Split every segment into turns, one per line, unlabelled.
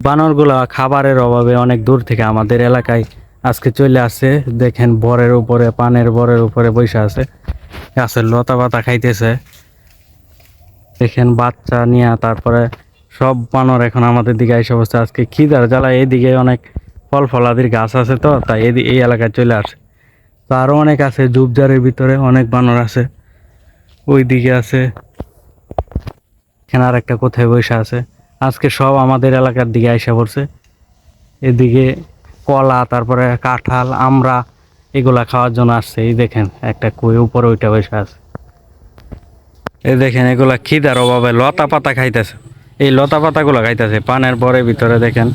বানরগুলা খাবারের অভাবে অনেক দূর থেকে আমাদের এলাকায় আজকে চলে আসছে। দেখেন বরের উপরে, পানের বরের উপরে বসে আছে, গাছের লতা পাতা খাইতেছে। দেখেন বাচ্চা নিয়ে, তারপরে সব বানর এখন আমাদের দিকে এসে বসছে। আজকে খিদার জ্বালা এইদিকে অনেক ফল ফলাদির গাছ আছে, তো তাই এই এলাকায় চলে আসে। তো আরো অনেক আছে, ঝুপঝাড়ের ভিতরে অনেক বানর আছে, ওই দিকে আছে, এখানে আর একটা কোথায় বসে আছে। আজকে সব আমাদের এলাকার দিকে আইসা পড়ছে। এদিকে কলা, তারপরে কাঁঠাল, আমড়া এগুলা খাওয়ার জন্য আসছে। এই দেখেন একটা কুয়ে উপরে ওইটা বসে আছে। এই দেখেন এগুলা খিদার অভাবে লতা পাতা খাইতেছে। এই লতা পাতাগুলো খাইতেছে পানের বরের ভিতরে। দেখেন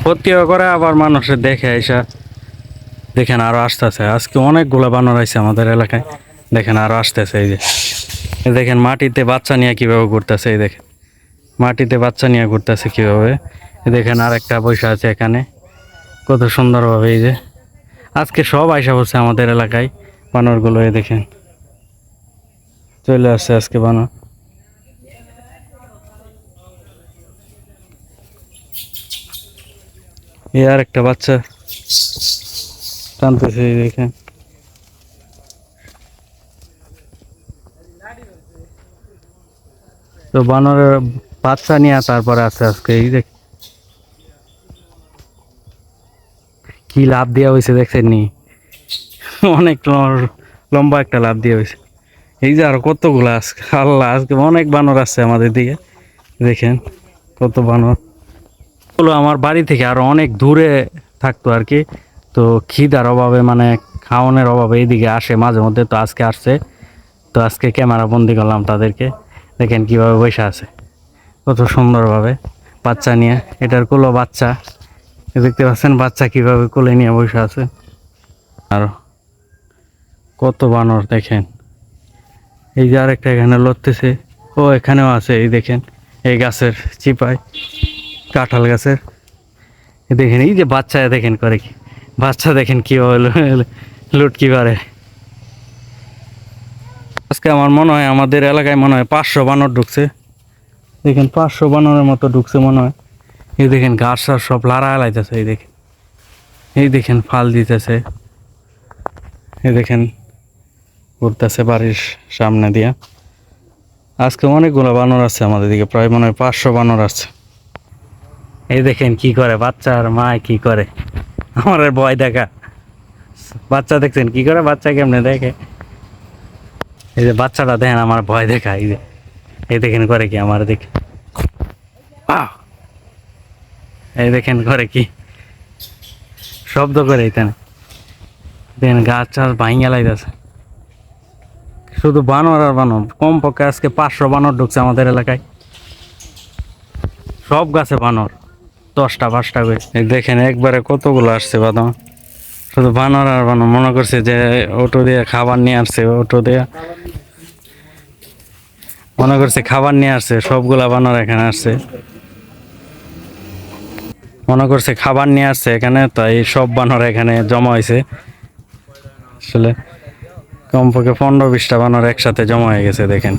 ক্ষতিও করে, আবার মানুষের দেখে আইসা দেখেন আরো আসতেছে। আজকে অনেকগুলা বানর আইছে আমাদের এলাকায়। দেখেন আরো আসতেছে। এই দেখেন মাটিতে বাচ্চা নিয়ে কিভাবে ঘুরতেছে। এই দেখেন মাটিতে বাচ্চা নিয়ে ঘুরতেছে কিভাবে। দেখেন আর একটা বৈশা আছে এখানে, কত সুন্দরভাবে। এই যে আজকে সব আইসা পড়ছে আমাদের এলাকায় বানরগুলো। এই দেখেন চলে আসছে আজকে বানর। এই আর একটা বাচ্চা টানতেছে। এই দেখেন তো বানরের বাচ্চা নিয়ে তারপরে আছে আজকে। এই দেখ কি লাভ দেওয়া হয়েছে, দেখছেন নি? অনেক লম্বা একটা লাভ দেওয়া হয়েছে। এই যে আরো কতগুলো আজকে, আল্লাহ আজকে অনেক বানর আসছে আমাদের দিকে। দেখেন কত বানর। গুলো আমার বাড়ি থেকে আরো অনেক দূরে থাকতো আর কি। তো খিদার অভাবে, মানে খাওয়ানোর অভাবে এইদিকে আসে মাঝে মধ্যে। তো আজকে আসছে, তো আজকে ক্যামেরা বন্দি করলাম তাদেরকে। দেখেন কিভাবে বসে আছে কত সুন্দরভাবে বাচ্চা নিয়ে। এটার কোলে বাচ্চা, দেখতে পাচ্ছেন বাচ্চা কিভাবে কোলে নিয়ে বসে আছে। আর কত বানর দেখেন। এই যে আরেকটা এখানে লড়তেছে, ও এখানেও আছে। এই দেখেন এই গাছের চিপায়, কাঁঠাল গাছের। দেখেন এই যে বাচ্চা, দেখেন করে কি বাচ্চা, দেখেন কিভাবে লুটকি পারে। আজকে আমার মনে হয় আমাদের এলাকায় মনে হয় 500 বানর ঢুকছে। দেখেন 500 বানরের মতো ঢুকছে মনে হয়। এই দেখেন ঘাস আর সব লাড়া লাইতেছে। এই দেখেন ফাল দিতেছে। এই দেখেন ঘুরতেছে বাড়ির সামনে দিয়া। আজকে অনেকগুলো বানর আছে আমাদের দিকে, প্রায় মনে হয় 500 বানর আছে। এই দেখেন কি করে বাচ্চা আর মা কি করে, আমার ভয় দেখা। বাচ্চা দেখছেন কি করে, বাচ্চা কেমনে দেখে। এই যে বাচ্চাটা দেখেন আমার ভয় দেখা। এই দেখেন করে কি আমার দেখে। এই দেখেন করে কি শব্দ করে। এখানে দেখেন গাছ টাছ ভাঙিয়া লাইতেছে। শুধু বানর আর বানর, কমপক্ষে আজকে 500 বানর ঢুকছে আমাদের এলাকায়। সব গাছে বানর, 10টা 5টা করে। দেখেন একবারে কতগুলো আসছে বাদাম। শুধু বানর আর বানর। মনে করছে যে অটো দিয়ে খাবার নিয়ে আসছে, অটো দিয়ে মনে করছে খাবার নিয়ে আসছে। সবগুলা বানর এখানে আসছে, মনে করছে খাবার নিয়ে আসছে এখানে, তাই সব বানর এখানে জমা হয়েছে। আসলে কমপক্ষে 15-20টা বানর একসাথে জমা হয়ে গেছে। দেখেন